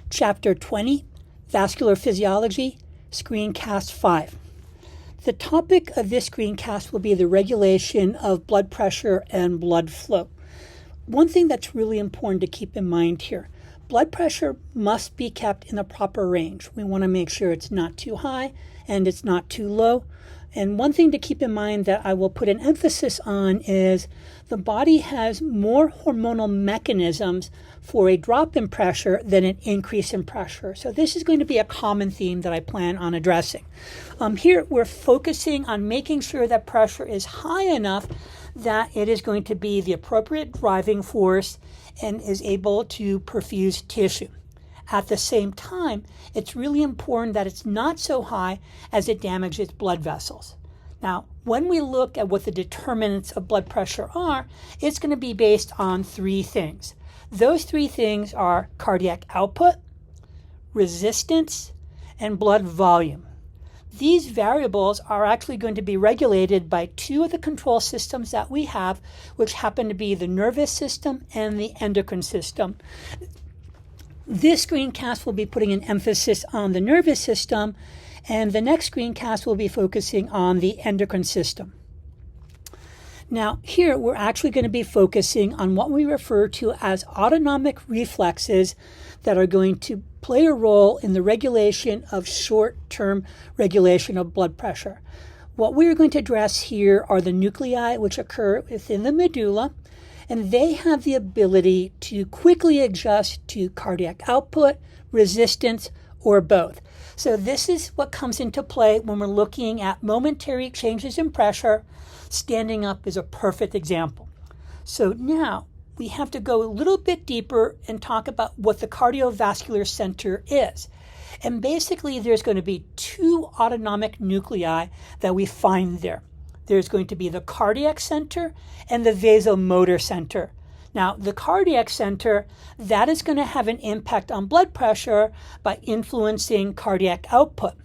Chapter 20, Vascular Physiology, Screencast 5. The topic of this screencast will be the regulation of blood pressure and blood flow. One thing that's really important to keep in mind here, blood pressure must be kept in the proper range. We want to make sure it's not too high and it's not too low. And one thing to keep in mind that I will put an emphasis on is the body has more hormonal mechanisms for a drop in pressure than an increase in pressure. So this is going to be a common theme that I plan on addressing. Here we're focusing on making sure that pressure is high enough that it is going to be the appropriate driving force and is able to perfuse tissue. At the same time, it's really important that it's not so high as it damages blood vessels. Now, when we look at what the determinants of blood pressure are, it's going to be based on three things. Those three things are cardiac output, resistance, and blood volume. These variables are actually going to be regulated by two of the control systems that we have, which happen to be the nervous system and the endocrine system. This screencast will be putting an emphasis on the nervous system, and the next screencast will be focusing on the endocrine system. Now, here we're actually going to be focusing on what we refer to as autonomic reflexes that are going to play a role in the regulation of short-term regulation of blood pressure. What we're going to address here are the nuclei which occur within the medulla, and they have the ability to quickly adjust to cardiac output, resistance, or both. So this is what comes into play when we're looking at momentary changes in pressure. Standing up is a perfect example. So now we have to go a little bit deeper and talk about what the cardiovascular center is. And basically there's going to be two autonomic nuclei that we find there. There's going to be the cardiac center and the vasomotor center. Now, the cardiac center, that is going to have an impact on blood pressure by influencing cardiac output.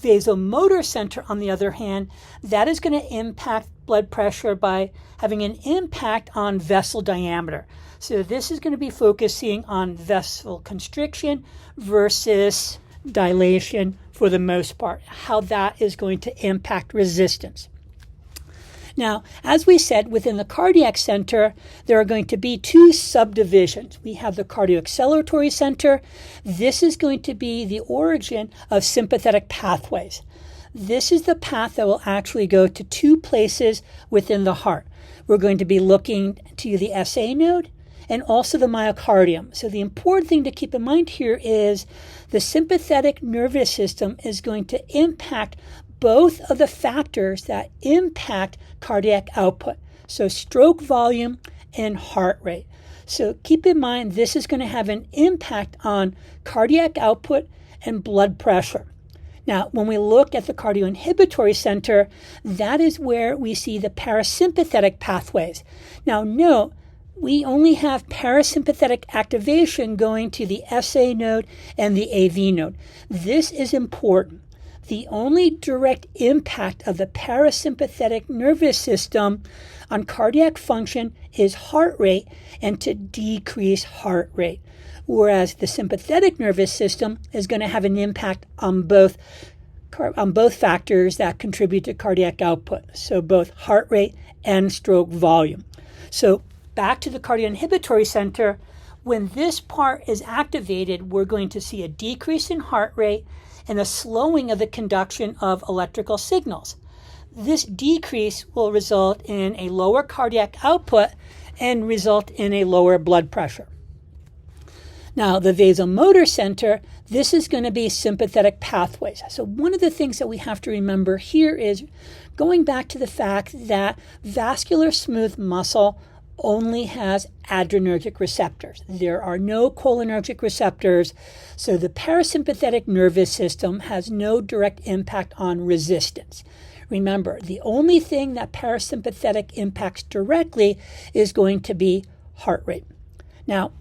Vasomotor center, on the other hand, that is going to impact blood pressure by having an impact on vessel diameter. So this is going to be focusing on vessel constriction versus dilation for the most part, how that is going to impact resistance. Now, as we said, within the cardiac center, there are going to be two subdivisions. We have the cardioacceleratory center. This is going to be the origin of sympathetic pathways. This is the path that will actually go to two places within the heart. We're going to be looking to the SA node and also the myocardium. So the important thing to keep in mind here is the sympathetic nervous system is going to impact both of the factors that impact cardiac output, so stroke volume and heart rate. So keep in mind this is going to have an impact on cardiac output and blood pressure. Now, when we look at the cardioinhibitory center, that is where we see the parasympathetic pathways. Now, note, we only have parasympathetic activation going to the SA node and the AV node. This is important. The only direct impact of the parasympathetic nervous system on cardiac function is heart rate and to decrease heart rate, whereas the sympathetic nervous system is going to have an impact on both factors that contribute to cardiac output, so both heart rate and stroke volume. So back to the cardioinhibitory center, when this part is activated, we're going to see a decrease in heart rate and a slowing of the conduction of electrical signals. This decrease will result in a lower cardiac output and result in a lower blood pressure. Now, the vasomotor center, this is going to be sympathetic pathways. So one of the things that we have to remember here is going back to the fact that vascular smooth muscle only has adrenergic receptors. There are no cholinergic receptors, so the parasympathetic nervous system has no direct impact on resistance. Remember, the only thing that parasympathetic impacts directly is going to be heart rate. Now,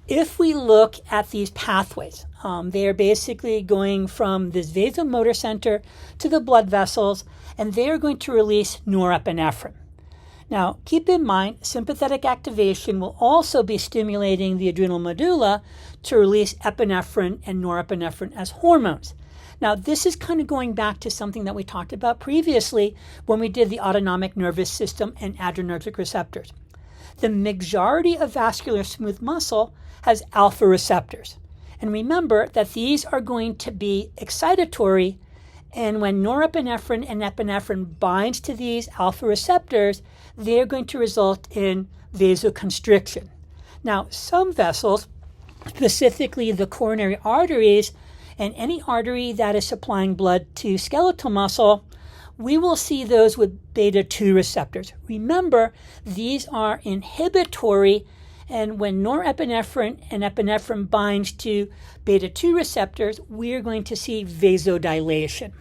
if we look at these pathways, they are basically going from this vasomotor center to the blood vessels, and they are going to release norepinephrine. Now, keep in mind, sympathetic activation will also be stimulating the adrenal medulla to release epinephrine and norepinephrine as hormones. Now, this is kind of going back to something that we talked about previously when we did the autonomic nervous system and adrenergic receptors. The majority of vascular smooth muscle has alpha receptors. And remember that these are going to be excitatory, and when norepinephrine and epinephrine binds to these alpha receptors, they're going to result in vasoconstriction. Now, some vessels, specifically the coronary arteries and any artery that is supplying blood to skeletal muscle, we will see those with beta 2 receptors. Remember, these are inhibitory, and when norepinephrine and epinephrine binds to beta 2 receptors, we are going to see vasodilation.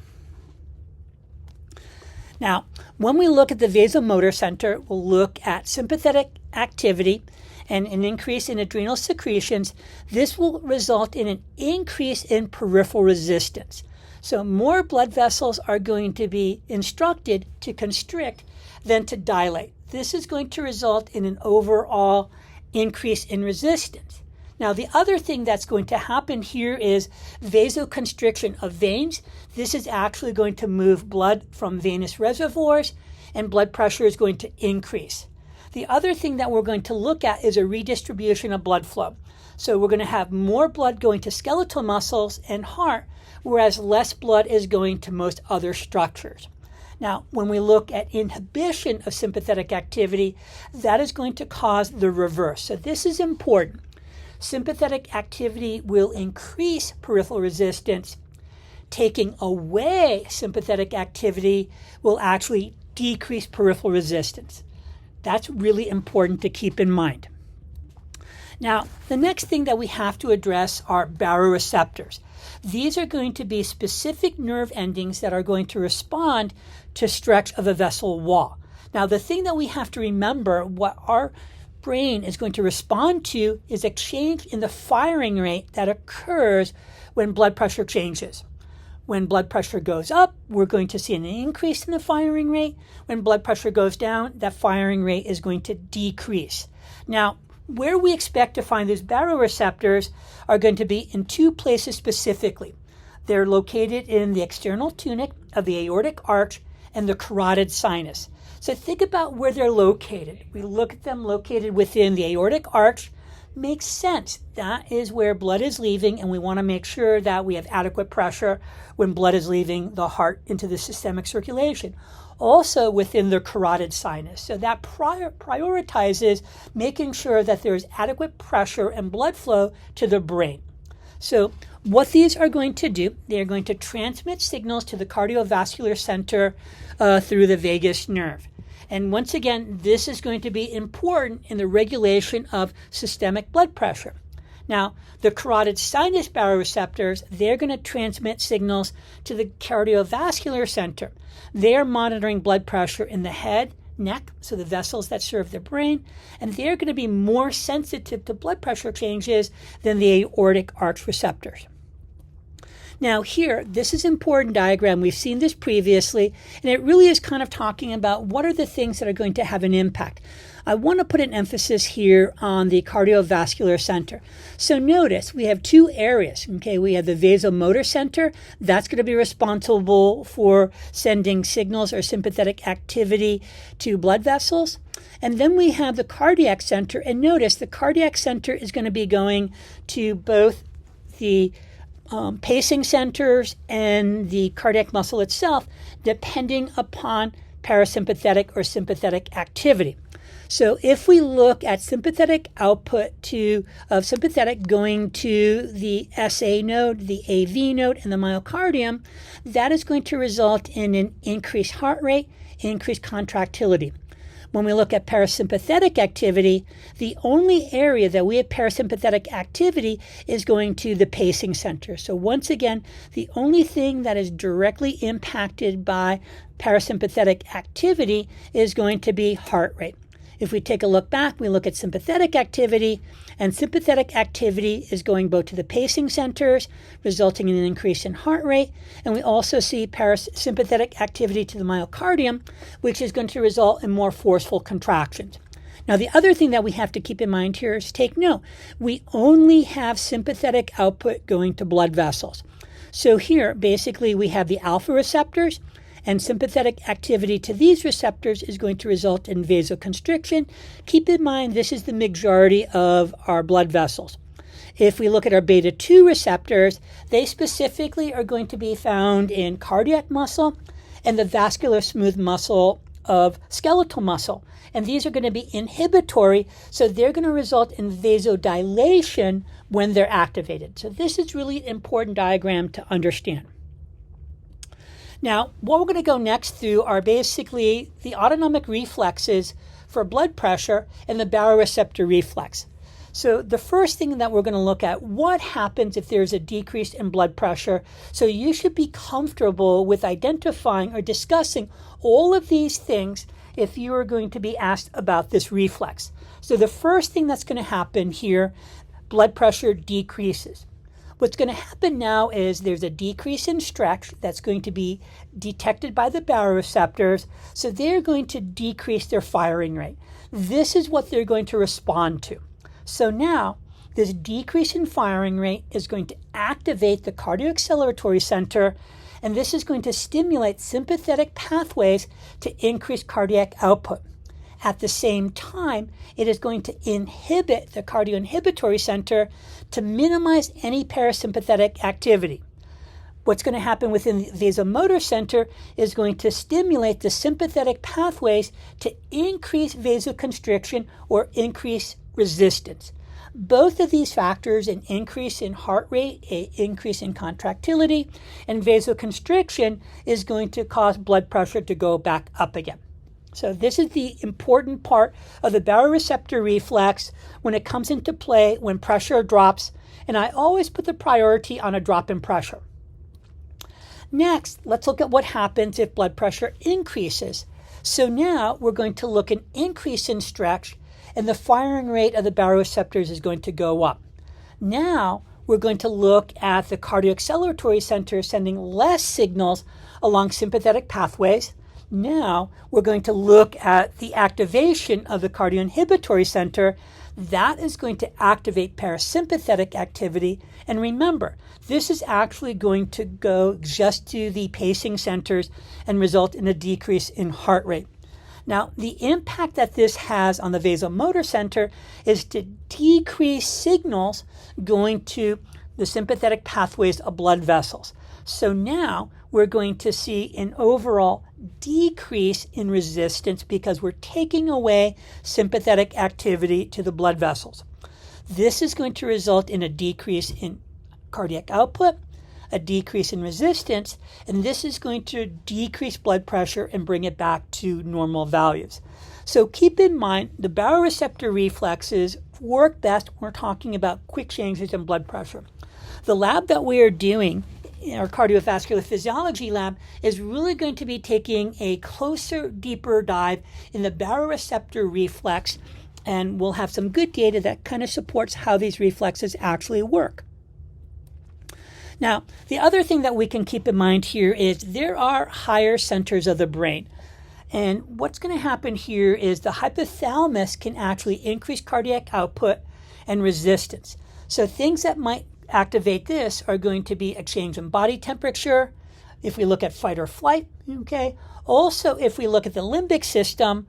Now, when we look at the vasomotor center, we'll look at sympathetic activity and an increase in adrenal secretions. This will result in an increase in peripheral resistance. So more blood vessels are going to be instructed to constrict than to dilate. This is going to result in an overall increase in resistance. Now, the other thing that's going to happen here is vasoconstriction of veins. This is actually going to move blood from venous reservoirs, and blood pressure is going to increase. The other thing that we're going to look at is a redistribution of blood flow. So we're going to have more blood going to skeletal muscles and heart, whereas less blood is going to most other structures. Now, when we look at inhibition of sympathetic activity, that is going to cause the reverse. So this is important. Sympathetic activity will increase peripheral resistance. Taking away sympathetic activity will actually decrease peripheral resistance. That's really important to keep in mind. Now, the next thing that we have to address are baroreceptors. These are going to be specific nerve endings that are going to respond to stretch of a vessel wall. Now, the thing that we have to remember, what our brain is going to respond to is a change in the firing rate that occurs when blood pressure changes. When blood pressure goes up, we're going to see an increase in the firing rate. When blood pressure goes down, that firing rate is going to decrease. Now, where we expect to find these baroreceptors are going to be in two places specifically. They're located in the external tunic of the aortic arch and the carotid sinus. So think about where they're located. We look at them located within the aortic arch. Makes sense. That is where blood is leaving, and we want to make sure that we have adequate pressure when blood is leaving the heart into the systemic circulation. Also within the carotid sinus. So that prioritizes making sure that there is adequate pressure and blood flow to the brain. So what these are going to do, they are going to transmit signals to the cardiovascular center through the vagus nerve. And once again, this is going to be important in the regulation of systemic blood pressure. Now, the carotid sinus baroreceptors, they're going to transmit signals to the cardiovascular center. They are monitoring blood pressure in the head, neck, so the vessels that serve the brain, and they're going to be more sensitive to blood pressure changes than the aortic arch receptors. Now here, this is an important diagram. We've seen this previously, and it really is kind of talking about what are the things that are going to have an impact. I want to put an emphasis here on the cardiovascular center. So notice we have two areas. Okay, we have the vasomotor center. That's going to be responsible for sending signals or sympathetic activity to blood vessels. And then we have the cardiac center. And notice the cardiac center is going to be going to both the pacing centers and the cardiac muscle itself, depending upon parasympathetic or sympathetic activity. So if we look at sympathetic output of sympathetic going to the SA node, the AV node, and the myocardium, that is going to result in an increased heart rate, increased contractility. When we look at parasympathetic activity, the only area that we have parasympathetic activity is going to the pacing center. So once again, the only thing that is directly impacted by parasympathetic activity is going to be heart rate. If we take a look back, we look at sympathetic activity, and sympathetic activity is going both to the pacing centers, resulting in an increase in heart rate, and we also see parasympathetic activity to the myocardium, which is going to result in more forceful contractions. Now, the other thing that we have to keep in mind here is take note. We only have sympathetic output going to blood vessels. So here, basically, we have the alpha receptors, and sympathetic activity to these receptors is going to result in vasoconstriction. Keep in mind, this is the majority of our blood vessels. If we look at our beta 2 receptors, they specifically are going to be found in cardiac muscle and the vascular smooth muscle of skeletal muscle. And these are going to be inhibitory, so they're going to result in vasodilation when they're activated. So this is really an important diagram to understand. Now, what we're going to go next through are basically the autonomic reflexes for blood pressure and the baroreceptor reflex. So the first thing that we're going to look at, what happens if there's a decrease in blood pressure? So you should be comfortable with identifying or discussing all of these things if you are going to be asked about this reflex. So the first thing that's going to happen here, blood pressure decreases. What's going to happen now is there's a decrease in stretch that's going to be detected by the baroreceptors, so they're going to decrease their firing rate. This is what they're going to respond to. So now, this decrease in firing rate is going to activate the cardioacceleratory center, and this is going to stimulate sympathetic pathways to increase cardiac output. At the same time, it is going to inhibit the cardioinhibitory center to minimize any parasympathetic activity. What's going to happen within the vasomotor center is going to stimulate the sympathetic pathways to increase vasoconstriction or increase resistance. Both of these factors, an increase in heart rate, an increase in contractility, and vasoconstriction, is going to cause blood pressure to go back up again. So this is the important part of the baroreceptor reflex when it comes into play when pressure drops, and I always put the priority on a drop in pressure. Next, let's look at what happens if blood pressure increases. So now we're going to look at an increase in stretch, and the firing rate of the baroreceptors is going to go up. Now we're going to look at the cardioacceleratory center sending less signals along sympathetic pathways. Now we're going to look at the activation of the cardioinhibitory center. That is going to activate parasympathetic activity. And remember, this is actually going to go just to the pacing centers and result in a decrease in heart rate. Now, the impact that this has on the vasomotor center is to decrease signals going to the sympathetic pathways of blood vessels. So now we're going to see an overall decrease in resistance because we're taking away sympathetic activity to the blood vessels. This is going to result in a decrease in cardiac output, a decrease in resistance, and this is going to decrease blood pressure and bring it back to normal values. So keep in mind, the baroreceptor reflexes work best when we're talking about quick changes in blood pressure. The lab that we are doing, our cardiovascular physiology lab, is really going to be taking a closer, deeper dive in the baroreceptor reflex, and we'll have some good data that kind of supports how these reflexes actually work. Now, the other thing that we can keep in mind here is there are higher centers of the brain. And what's going to happen here is the hypothalamus can actually increase cardiac output and resistance. So things that might activate this are going to be a change in body temperature, if we look at fight or flight, okay? Also, if we look at the limbic system,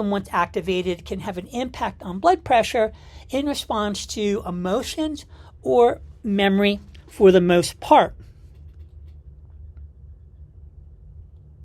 once activated, can have an impact on blood pressure in response to emotions or memory for the most part.